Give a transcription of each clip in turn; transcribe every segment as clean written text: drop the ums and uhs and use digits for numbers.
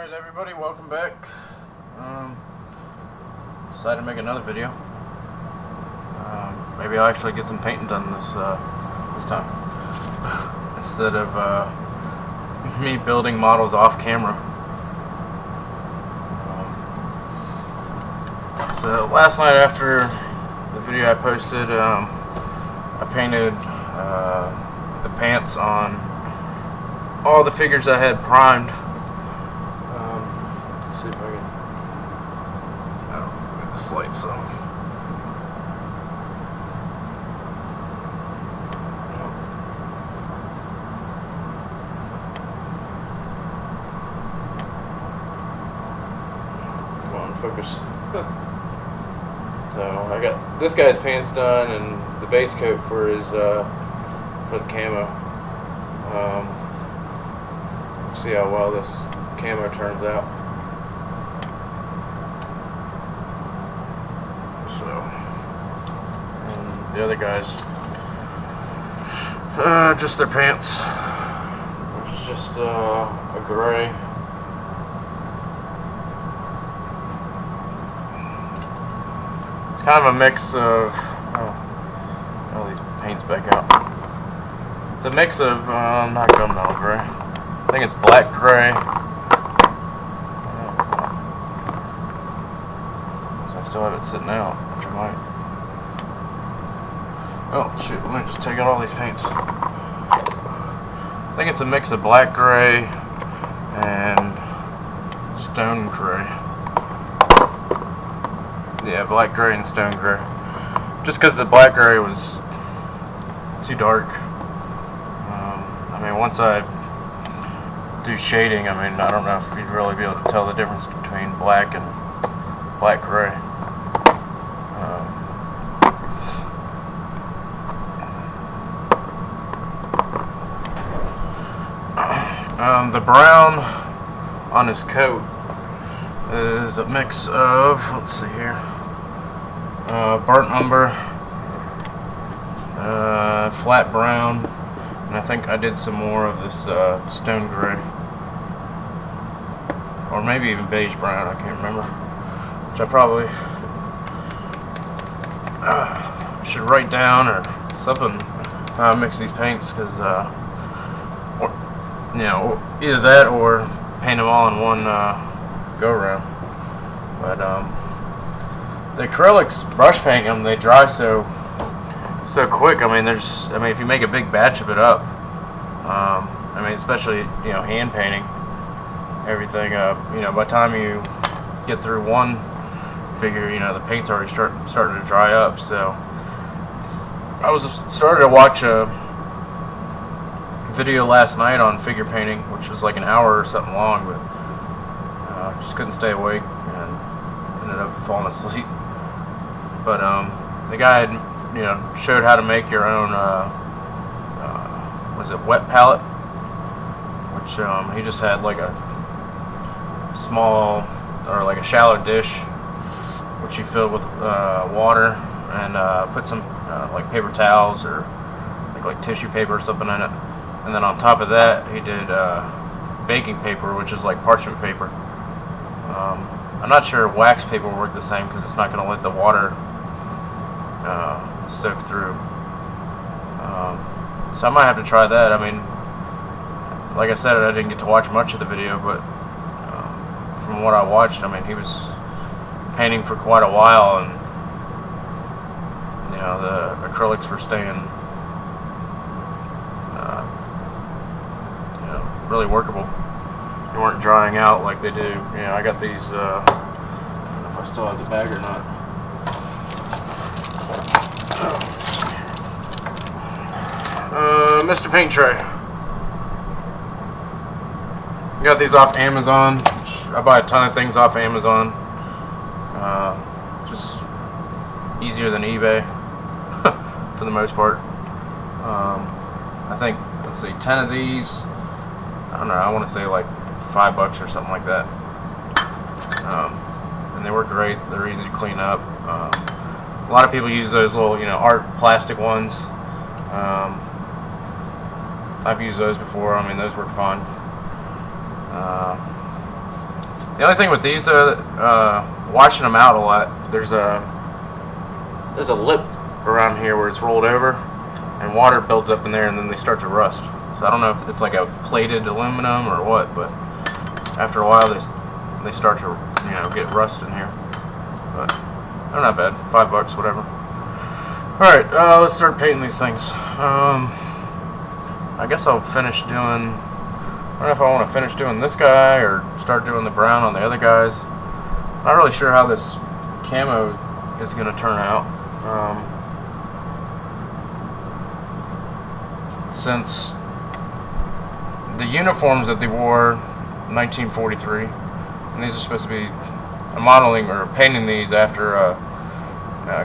Alright everybody, welcome back. Decided to make another video. Maybe I'll actually get some painting done this time. Instead of me building models off camera. So last night after the video I posted, I painted the pants on all the figures I had primed. Let's see if I can. Oh, get this light so. Come on, focus. So I got this guy's pants done and the base coat for his for the camo. See how well this camo turns out. So, and the other guys, just their pants, which is just a gray. It's kind of a mix of get all these paints back out. It's a mix of not gunmetal gray. I think it's black gray. So I still have it sitting out, which I might. Oh shoot! Let me just take out all these paints. I think it's a mix of black gray and stone gray. Yeah, black gray and stone gray. Just because the black gray was too dark. I mean, once I do shading, I mean, I don't know if you'd really be able to tell the difference between black and black gray. The brown on his coat is a mix of, let's see here, burnt umber, flat brown, and I think I did some more of this stone gray, or maybe even beige brown, I can't remember, which I probably should write down or something how I mix these paints, because you know, either that or paint them all in one go around. But the acrylics, brush painting them, they dry so quick. I mean, if you make a big batch of it up, I mean, especially, you know, hand painting everything up, you know, by the time you get through one figure, you know, the paint's already starting to dry up. So I started to watch a video last night on figure painting, which was like an hour or something long, but just couldn't stay awake and ended up falling asleep. But the guy had, you know, showed how to make your own was it wet palette, which he just had like a small or like a shallow dish which he filled with water and put some like paper towels or like tissue paper or something in it, and then on top of that he did baking paper, which is like parchment paper. I'm not sure wax paper will work the same because it's not going to let the water soak through. So I might have to try that. I mean, like I said, I didn't get to watch much of the video, but from what I watched, I mean, he was painting for quite a while, and you know, the acrylics were staying you know, really workable. They weren't drying out like they do. You know, I got these, I don't know if I still have the bag or not. Mr. Paint Tray. I got these off Amazon. I buy a ton of things off Amazon. Just easier than eBay for the most part. I think, let's see, 10 of these, I don't know, I want to say like $5 or something like that. And they work great. They're easy to clean up. A lot of people use those little, you know, art plastic ones. I've used those before. I mean, those work fine. The only thing with these, washing them out a lot, there's a lip around here where it's rolled over, and water builds up in there, and then they start to rust. So I don't know if it's like a plated aluminum or what, but after a while they start to, you know, get rust in here. But they're not bad. $5, whatever. All right, let's start painting these things. I guess I'll finish doing. I don't know if I want to finish doing this guy or start doing the brown on the other guys. Not really sure how this camo is going to turn out. Since the uniforms that they wore in 1943, and these are supposed to be modeling or painting these after a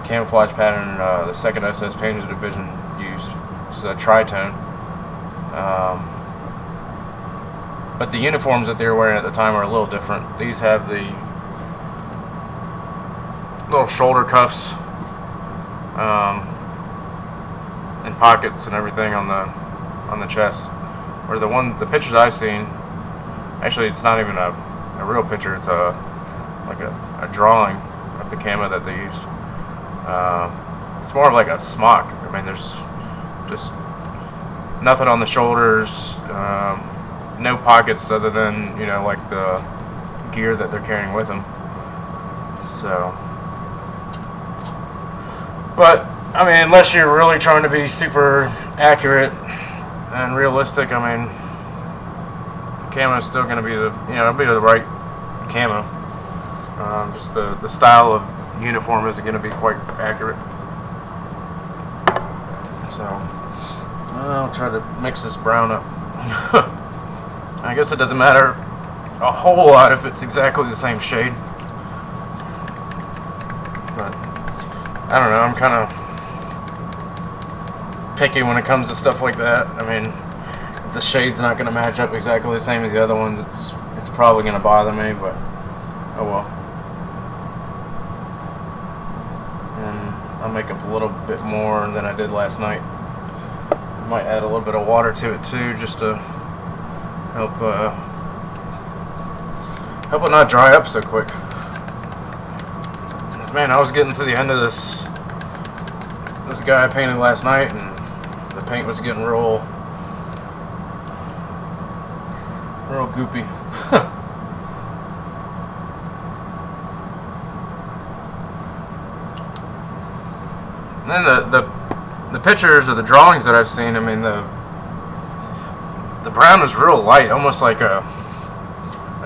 camouflage pattern the 2nd SS Painted Division used. It's a tritone. But the uniforms that they were wearing at the time are a little different. These have the little shoulder cuffs and pockets and everything on the chest. Where the pictures I've seen, actually it's not even a real picture. It's like a drawing of the camo that they used. It's more of like a smock. I mean, there's just nothing on the shoulders, no pockets other than, you know, like the gear that they're carrying with them. So, but I mean, unless you're really trying to be super accurate and realistic, I mean, the camo is still going to be it'll be the right camo. Just the style of uniform isn't going to be quite accurate. So I'll try to mix this brown up. I guess it doesn't matter a whole lot if it's exactly the same shade. But I don't know, I'm kind of picky when it comes to stuff like that. I mean, if the shade's not going to match up exactly the same as the other ones, it's probably going to bother me, but oh well. And I'll make up a little bit more than I did last night. Might add a little bit of water to it too, just to help it not dry up so quick. 'Cause, man, I was getting to the end of this guy I painted last night, and the paint was getting real goopy. And then the pictures or the drawings that I've seen, I mean, the brown is real light, almost like a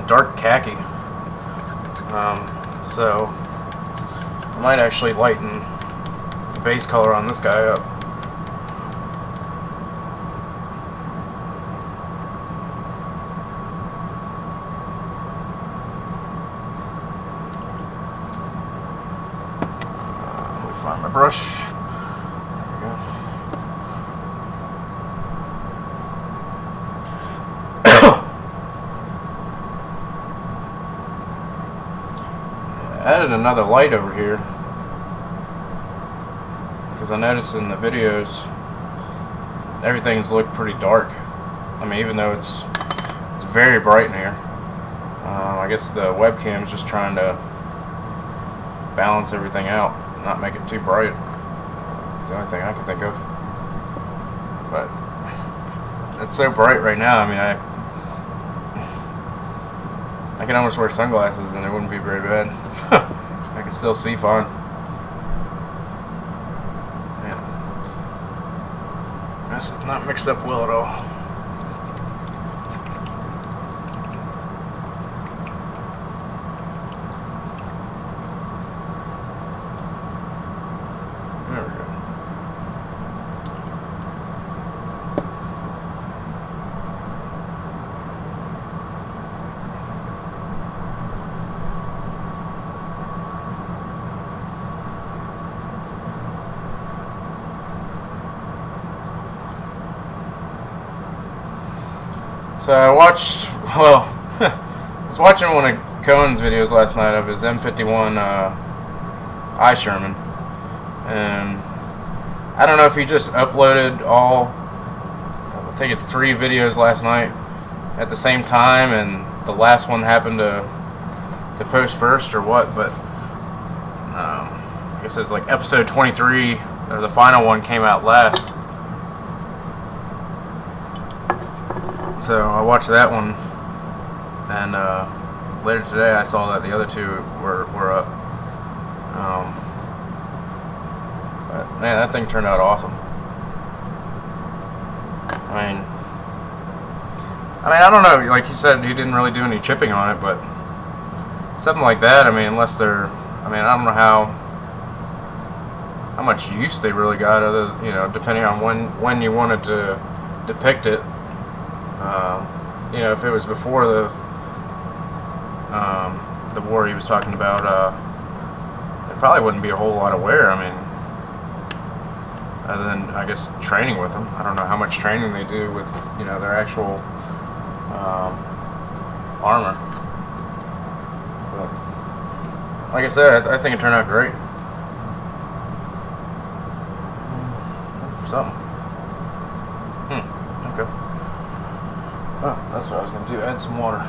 dark khaki. So I might actually lighten the base color on this guy up. Let me find my brush. Added another light over here because I noticed in the videos everything's looked pretty dark. I mean, even though it's very bright in here. I guess the webcam's just trying to balance everything out, not make it too bright. It's the only thing I can think of. But it's so bright right now. I mean, I can almost wear sunglasses and it wouldn't be very bad. I can still see fine. Yeah. This is not mixed up well at all. There we go. So I watched, well, I was watching one of Cohen's videos last night of his M51 eye Sherman, and I don't know if he just uploaded all, I think it's 3 videos last night at the same time, and the last one happened to to post first or what, but I guess it's like episode 23, or the final one, came out last. So I watched that one, and later today I saw that the other two were up. But man, that thing turned out awesome. I don't know, like you said, you didn't really do any chipping on it, but something like that, I mean, unless they're, I don't know how much use they really got, other, depending on when you wanted to depict it. If it was before the war he was talking about, there probably wouldn't be a whole lot of wear. I mean, other than, I guess, training with them. I don't know how much training they do with, their actual armor. But, like I said, I think it turned out great. For something. Okay. Oh, that's what I was going to do. Add some water.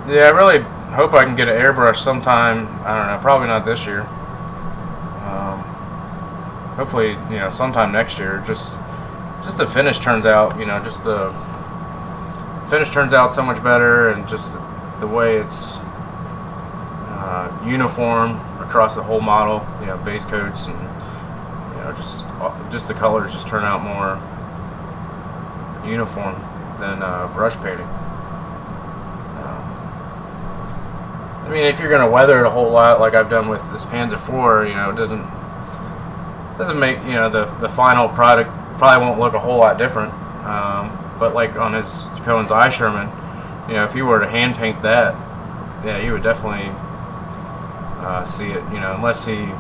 Yeah, I really hope I can get an airbrush sometime. I don't know, probably not this year. Hopefully, sometime next year. Just the finish turns out, just the finish turns out so much better, and just the way it's uniform across the whole model. Base coats, and just the colors just turn out more uniform than brush painting. I mean, if you're going to weather it a whole lot, like I've done with this Panzer IV, it doesn't make, the final product probably won't look a whole lot different. But like on his Cohen's Eye Sherman, if you were to hand paint that, yeah, you would definitely see it. Unless he,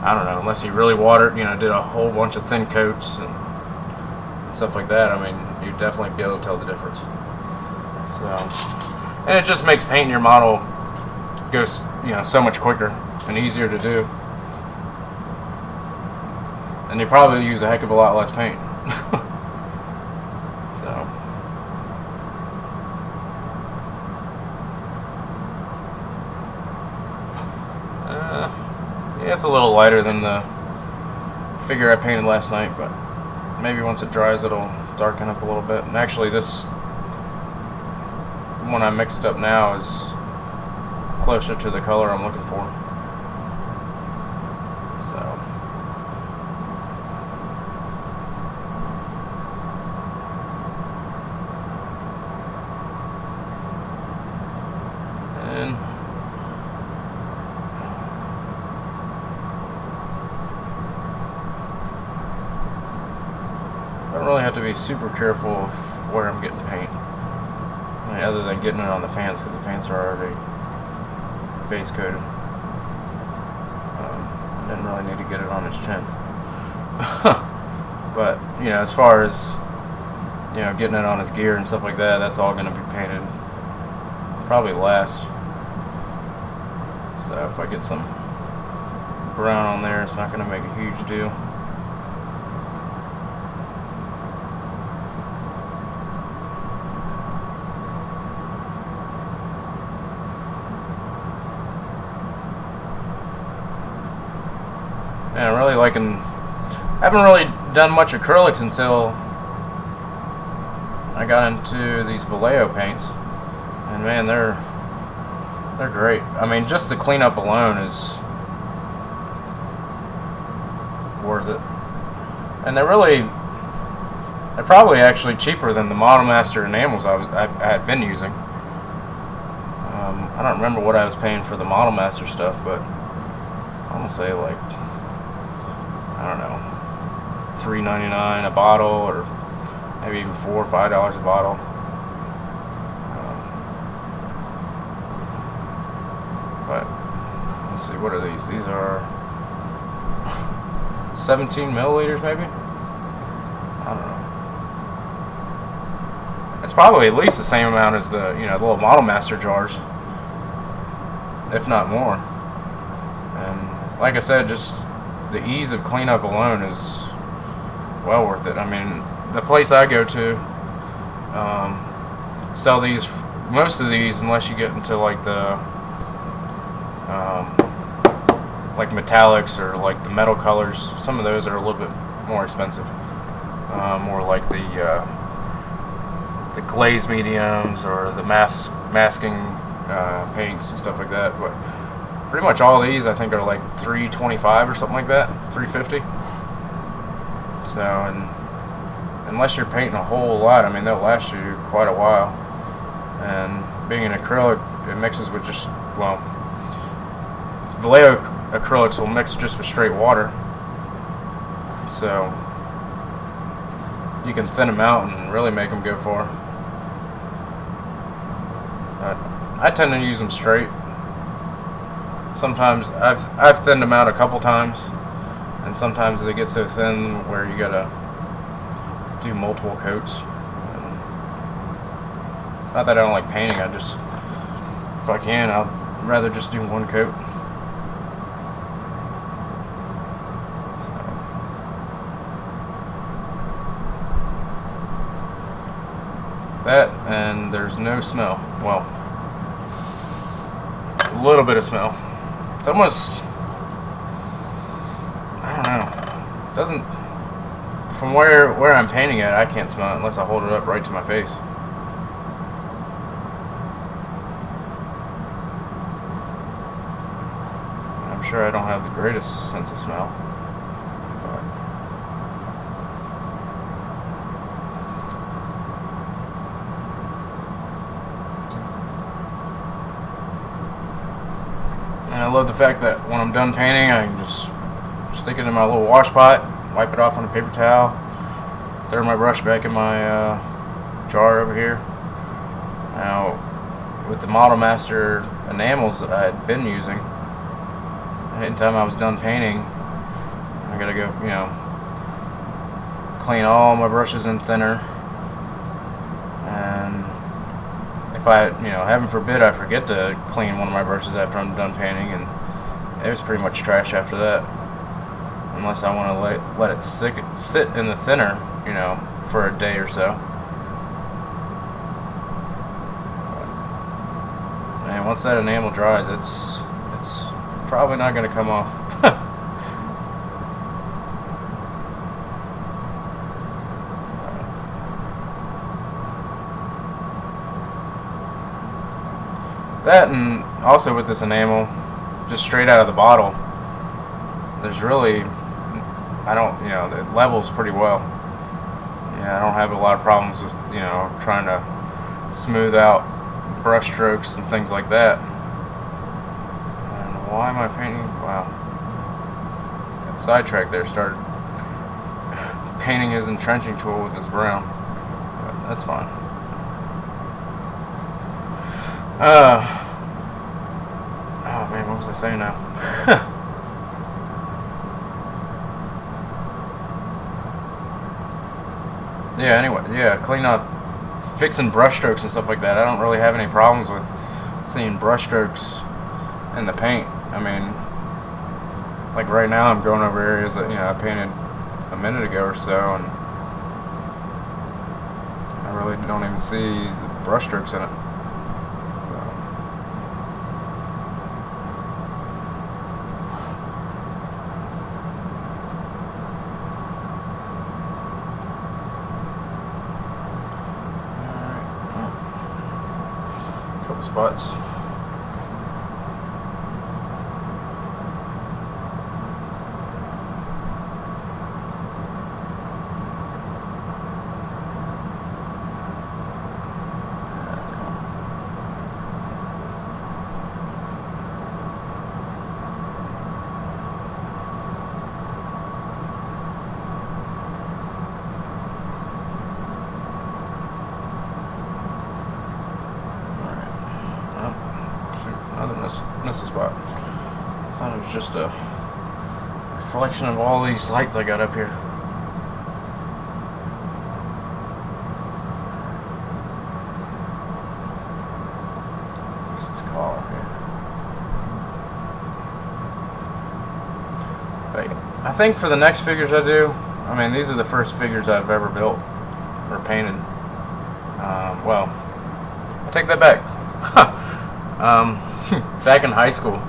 unless he really watered, did a whole bunch of thin coats and stuff like that. I mean, you'd definitely be able to tell the difference. So. And it just makes painting your model go, so much quicker and easier to do. And you probably use a heck of a lot less paint. So. Yeah, it's a little lighter than the figure I painted last night, but maybe once it dries it'll darken up a little bit. And actually this one I mixed up now is closer to the color I'm looking for. So. And I don't really have to be super careful of where I'm getting paint. Other than getting it on the pants, because the pants are already base coated. I didn't really need to get it on his chin. But, as far as, getting it on his gear and stuff like that, that's all going to be painted probably last. So if I get some brown on there, it's not going to make a huge deal. And I'm really liking, I haven't really done much acrylics until I got into these Vallejo paints, and man, they're great. I mean, just the cleanup alone is worth it. And they're probably actually cheaper than the Model Master enamels I had been using. I don't remember what I was paying for the Model Master stuff, but I'm gonna say like, I don't know, $3.99 a bottle, or maybe even $4 or $5 a bottle. But let's see, what are these? These are 17 milliliters, maybe. I don't know. It's probably at least the same amount as the the little Model Master jars. if not more. And like I said, just the ease of cleanup alone is well worth it. I mean, the place I go to sell these, most of these, unless you get into like the like metallics or like the metal colors. Some of those are a little bit more expensive. More like the glaze mediums or the masking paints and stuff like that. But pretty much all of these I think are like $325 or something like that, $350. So, and unless you're painting a whole lot, I mean, they'll last you quite a while. And being an acrylic, it mixes with just, well, Vallejo acrylics will mix just with straight water, so you can thin them out and really make them go far. I tend to use them straight. Sometimes I've thinned them out a couple times, and sometimes they get so thin where you gotta do multiple coats. And not that I don't like painting, I just, if I can, I'd rather just do one coat. That, and there's no smell. Well, a little bit of smell. It's almost, I don't know. It doesn't, from where I'm painting it, I can't smell it unless I hold it up right to my face. I'm sure I don't have the greatest sense of smell. And I love the fact that when I'm done painting, I can just stick it in my little wash pot, wipe it off on a paper towel, throw my brush back in my jar over here. Now, with the Model Master enamels that I had been using, anytime I was done painting, I gotta go, you know, clean all my brushes in thinner. And if I, you know, heaven forbid I forget to clean one of my brushes after I'm done painting, and it was pretty much trash after that. Unless I want to let it sit in the thinner, you know, for a day or so. And once that enamel dries, it's probably not going to come off. That, and also with this enamel, just straight out of the bottle, there's really, I don't, you know, it levels pretty well. Yeah, I don't have a lot of problems with, you know, trying to smooth out brush strokes and things like that. And why am I painting? Wow. Got sidetracked there, started painting his entrenching tool with his brown. But that's fine. Oh man, what was I saying now? Yeah, anyway, yeah, clean up, fixing brush strokes and stuff like that. I don't really have any problems with seeing brush strokes in the paint. I mean, like right now I'm going over areas that, you know, I painted a minute ago or so, and I really don't even see the brush strokes in it. Couple spots. Missed a spot. I thought it was just a reflection of all these lights I got up here. Fix this collar here. I think for the next figures I do, I mean, these are the first figures I've ever built or painted. Well, I take that back. Back in high school,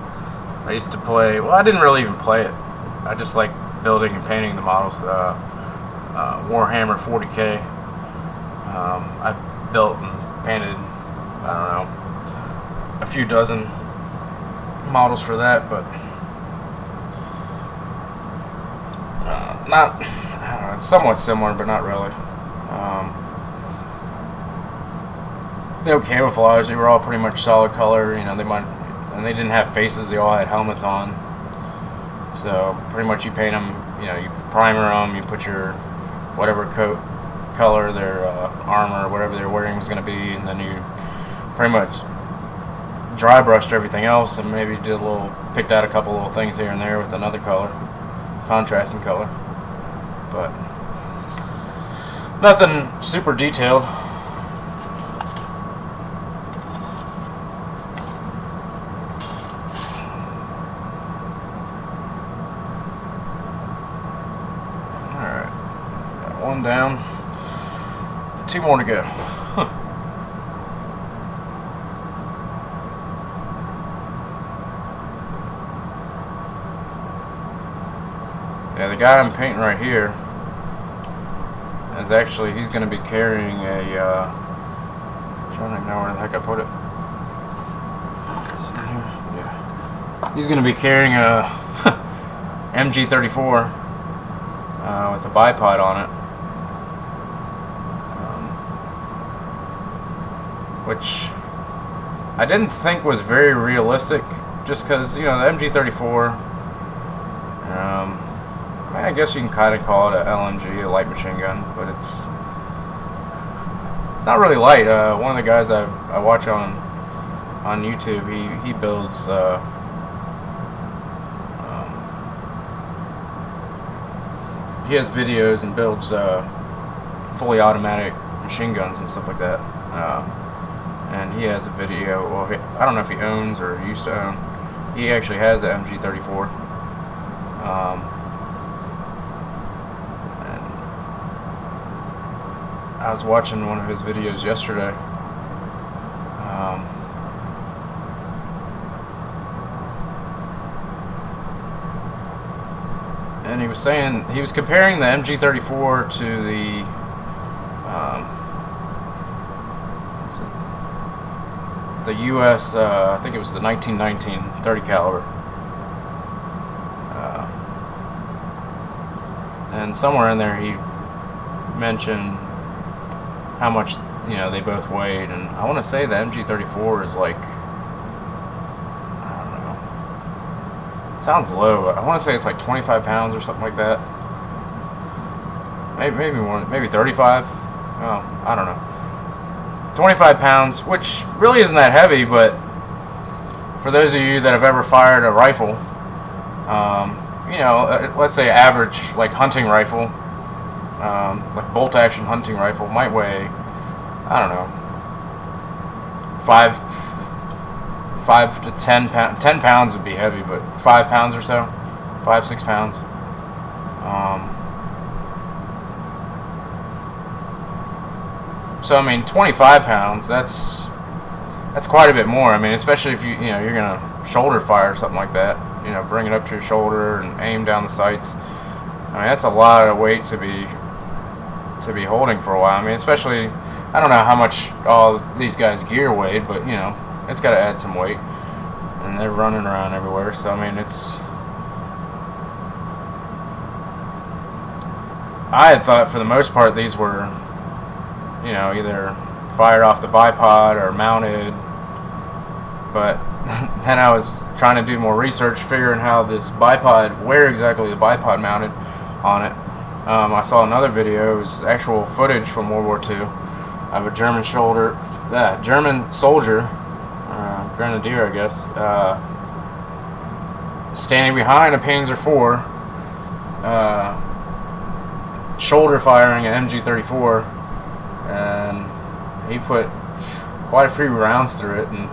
I used to play. Well, I didn't really even play it. I just like building and painting the models. Warhammer 40K. I built and painted, I don't know, a few dozen models for that, but not. I don't know. It's somewhat similar, but not really. No camouflage. They were all pretty much solid color. You know, and they didn't have faces. They all had helmets on. So pretty much you paint them. You know, you primer them. You put your whatever color their armor or whatever they're wearing was going to be, and then you pretty much dry brushed everything else, and maybe picked out a couple little things here and there with another color, contrasting color, but nothing super detailed. One down, 2 more to go. Yeah, the guy I'm painting right here is actually, he's going to be carrying a, I'm trying to know where the heck I put it. Is it in here? Yeah. He's going to be carrying a MG34 with the bipod on it. Which I didn't think was very realistic, just because, you know, the MG34, I mean, I guess you can kind of call it a LMG, a light machine gun, but it's not really light. One of the guys I watch on YouTube, he builds he has videos and builds fully automatic machine guns and stuff like that. And he has a video. Well, I don't know if he owns or used to own. He actually has the MG34. And I was watching one of his videos yesterday. And he was saying, he was comparing the MG34 to the U.S. I think it was the 1919 30 caliber, and somewhere in there he mentioned how much, you know, they both weighed, and I want to say the MG34 is like, I don't know, it sounds low. I want to say it's like 25 pounds or something like that. Maybe more, maybe 35. Oh, I don't know. 25 pounds, which really isn't that heavy, but for those of you that have ever fired a rifle, you know, let's say average, like hunting rifle, like bolt action hunting rifle might weigh, I don't know, 5 to 10 pounds. 10 pounds would be heavy, but 5 pounds or so, 5-6 pounds. So I mean, 25 pounds. That's quite a bit more. I mean, especially if you're gonna shoulder fire or something like that. You know, bring it up to your shoulder and aim down the sights. I mean, that's a lot of weight to be holding for a while. I mean, especially, I don't know how much all these guys' gear weighed, but you know, it's got to add some weight, and they're running around everywhere. So I mean, I had thought for the most part these were, you know, either fired off the bipod or mounted, but then I was trying to do more research, figuring how this bipod, where exactly the bipod mounted on it. I saw another video. It was actual footage from World War II of a German soldier, grenadier, I guess, standing behind a Panzer IV, shoulder firing an MG34, and he put quite a few rounds through it. And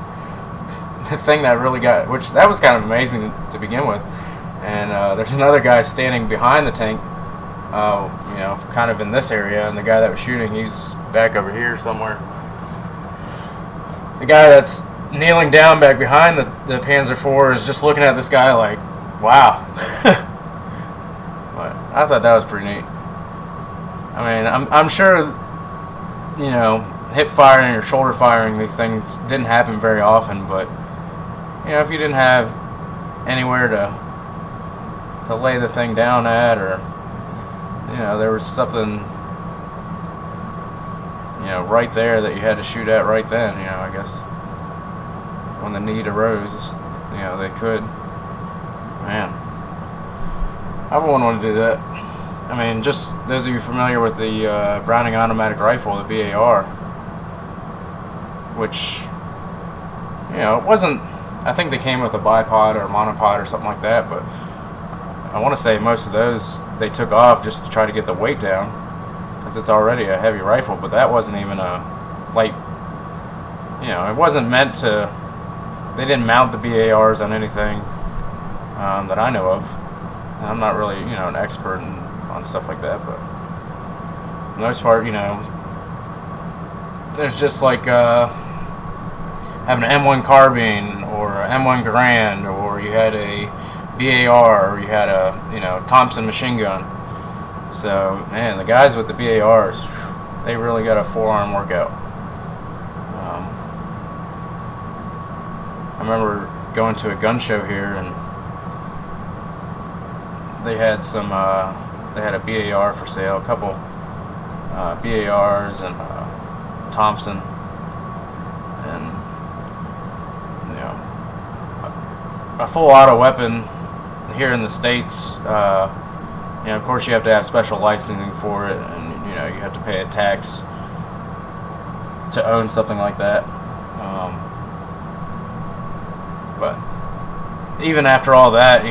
the thing that really that was kind of amazing to begin with, and there's another guy standing behind the tank, kind of in this area, and the guy that was shooting, he's back over here somewhere. The guy that's kneeling down back behind the Panzer IV is just looking at this guy like, wow. But I thought that was pretty neat. I mean, I'm sure, hip firing or shoulder firing, these things didn't happen very often, but if you didn't have anywhere to lay the thing down at, or there was something right there that you had to shoot at right then, I guess when the need arose, they could. Man, I've always wanted to do that. I mean, just those of you familiar with the Browning automatic rifle, the BAR, which it wasn't, I think they came with a bipod or a monopod or something like that, but I want to say most of those they took off just to try to get the weight down, because it's already a heavy rifle. But that wasn't even a light, it wasn't meant to, they didn't mount the BARs on anything that I know of. And I'm not really an expert on stuff like that, but for the most part, there's just like having an M1 carbine or an M1 Garand, or you had a BAR, or you had a Thompson machine gun. So man, the guys with the BARs, they really got a forearm workout. I remember going to a gun show here, and they had they had a BAR for sale, a couple BARs and Thompson, and a full auto weapon here in the States. Of course, you have to have special licensing for it, and you have to pay a tax to own something like that. But even after all that,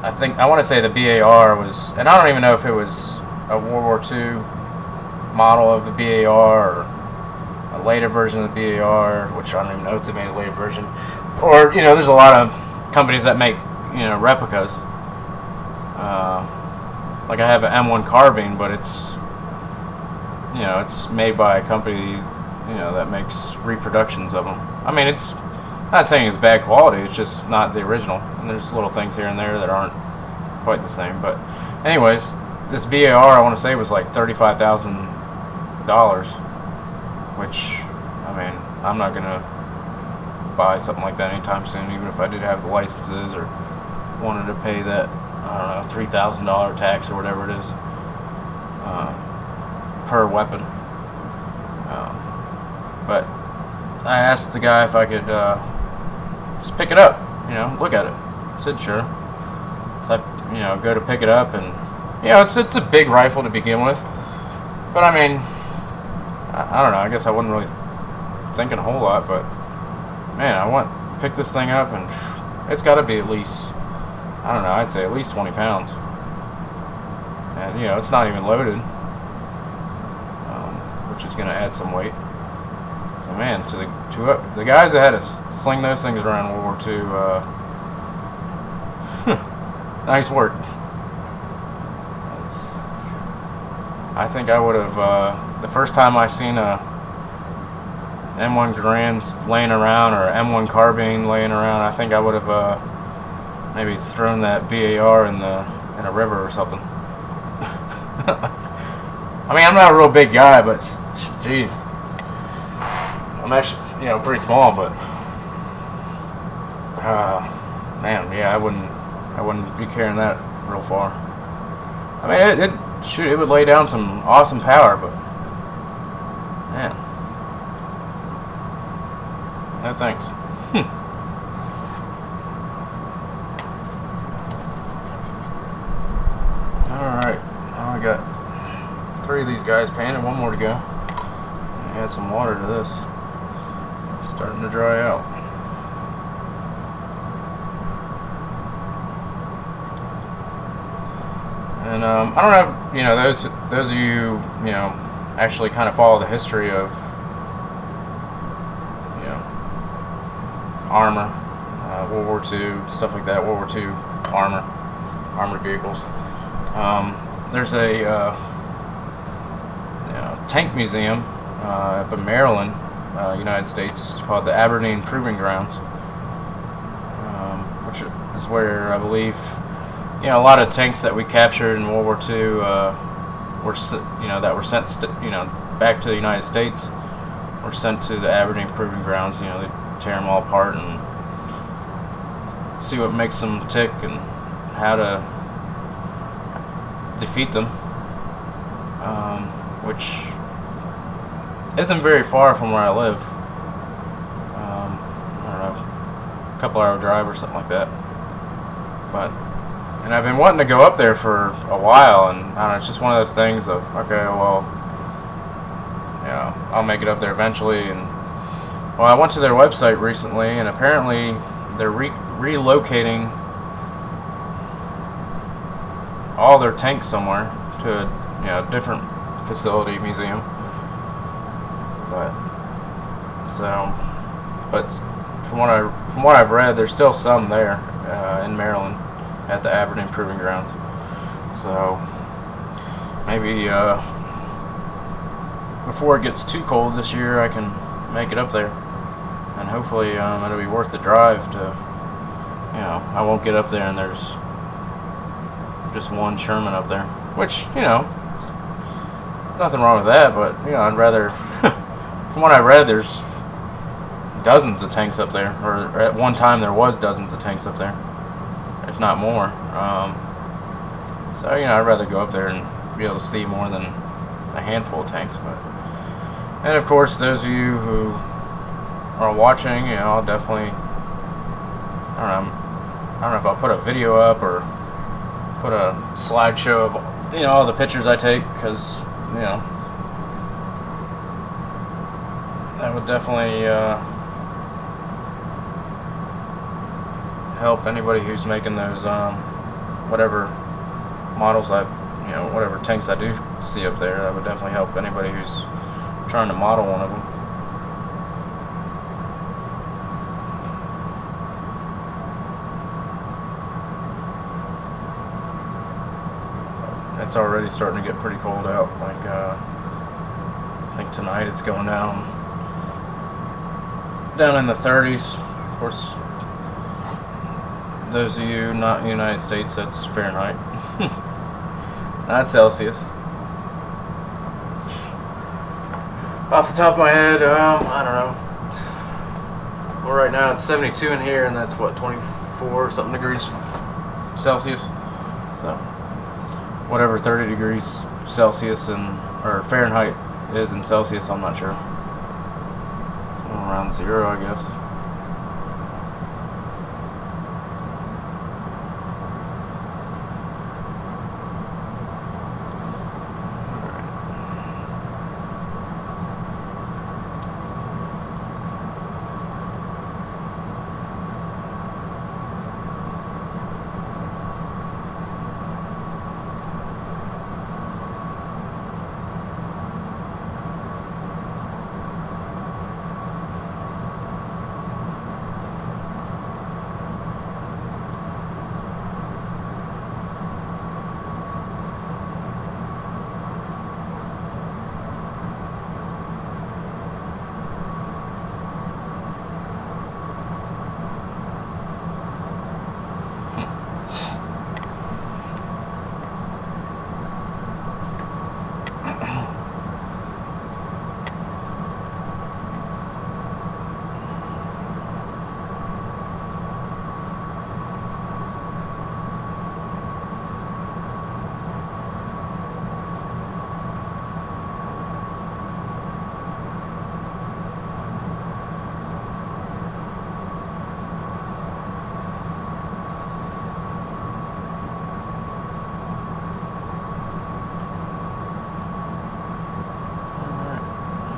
I want to say the BAR was, and I don't even know if it was a World War II model of the BAR or a later version of the BAR, which I don't even know if they made a later version. Or, there's a lot of companies that make, replicas. Like I have an M1 carbine, but it's, it's made by a company, that makes reproductions of them. I mean, it's not saying it's bad quality, it's just not the original. And there's little things here and there that aren't quite the same. But anyways, this BAR, I want to say, was like $35,000, which, I mean, I'm not going to buy something like that anytime soon, even if I did have the licenses or wanted to pay that, I don't know, $3,000 tax or whatever it is per weapon. But I asked the guy if I could just pick it up, look at it. I said sure. So I, go to pick it up, and it's a big rifle to begin with. But I mean, I don't know. I guess I wasn't really thinking a whole lot, but man, I pick this thing up, and it's got to be at least, I don't know, I'd say at least 20 pounds. And it's not even loaded, which is going to add some weight. So man, to the guys that had to sling those things around in World War II, nice work. I think I would have, the first time I seen a M1 Garand laying around, or M1 carbine laying around, I think I would have maybe thrown that BAR in a river or something. I mean, I'm not a real big guy, but jeez, I'm actually pretty small, but man, yeah, I wouldn't be carrying that real far. I mean, it would lay down some awesome power, but man, no thanks. Alright, now I got 3 of these guys painted, 1 more to go. Add some water to this. It's starting to dry out. And I don't know if those of you actually kind of follow the history of armor. World War II, stuff like that, World War II armored vehicles. There's a tank museum up in Maryland, United States. It's called the Aberdeen Proving Grounds, which is where I believe a lot of tanks that we captured in World War II were sent back to the United States, were sent to the Aberdeen Proving Grounds. They tear them all apart and see what makes them tick and how to defeat them, which isn't very far from where I live. I don't know, a couple hour drive or something like that. And I've been wanting to go up there for a while, and I don't know, it's just one of those things of, okay, well, I'll make it up there eventually. And I went to their website recently, and apparently they're relocating all their tanks somewhere to a different facility, museum. But from what I've read, there's still some there in Maryland at the Aberdeen Proving Grounds. So maybe before it gets too cold this year, I can make it up there, and hopefully it'll be worth the drive to. I won't get up there and there's just one Sherman up there, which nothing wrong with that, but I'd rather. From what I read, there's dozens of tanks up there, or at one time there was dozens of tanks up there, if not more. So I'd rather go up there and be able to see more than a handful of tanks. And of course, those of you who are watching, I'll definitely. I don't know if I'll put a video up or put a slideshow of all the pictures I take, because that would definitely help anybody who's making those whatever models whatever tanks I do see up there. That would definitely help anybody who's trying to model one of them. It's already starting to get pretty cold out. Like I think tonight it's going down in the 30s. Of course, those of you not in the United States, that's Fahrenheit, not Celsius. Off the top of my head, I don't know. Well, right now it's 72 in here, and that's what, 24 something degrees Celsius. So whatever 30 degrees Celsius or Fahrenheit is in Celsius, I'm not sure. So around 0, I guess.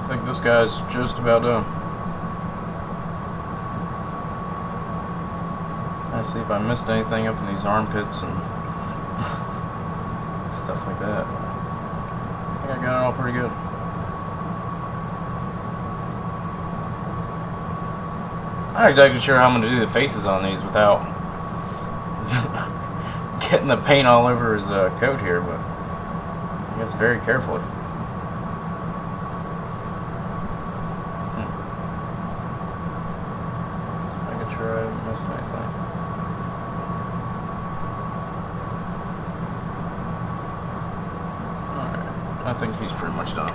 I think this guy's just about done. Let's see if I missed anything up in these armpits and stuff like that. I think I got it all pretty good. I'm not exactly sure how I'm going to do the faces on these without getting the paint all over his coat here, but I guess very carefully. Making sure I haven't missed anything. Alright, I think he's pretty much done.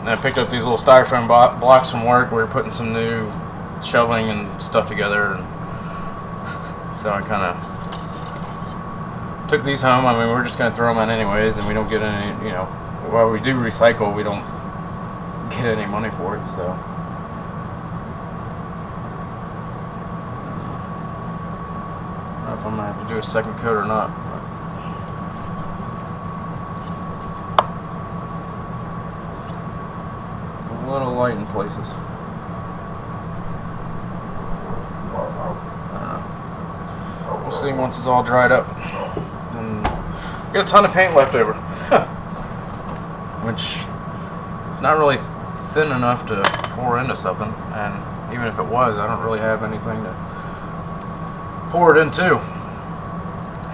And I picked up these little styrofoam blocks from work. We were putting some new shelving and stuff together, and so I kind of took these home. I mean, we're just going to throw them out anyways, and we don't get any, you know, while we do recycle, we don't get any money for it, so. I don't know if I'm going to have to do a second coat or not. A little light in places. We'll see once it's all dried up. And got a ton of paint left over, which is not really thin enough to pour into something. And even if it was, I don't really have anything to pour it into.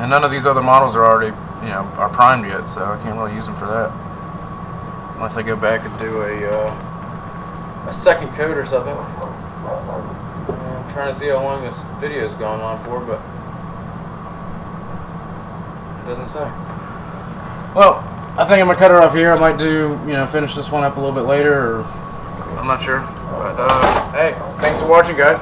And none of these other models are already, you know, are primed yet, so I can't really use them for that. Unless I go back and do a second coat or something. I'm trying to see how long this video has gone on for, but it doesn't say. Well, I think I'm gonna cut her off here. I might do, you know, finish this one up a little bit later, or I'm not sure. But hey, thanks for watching, guys.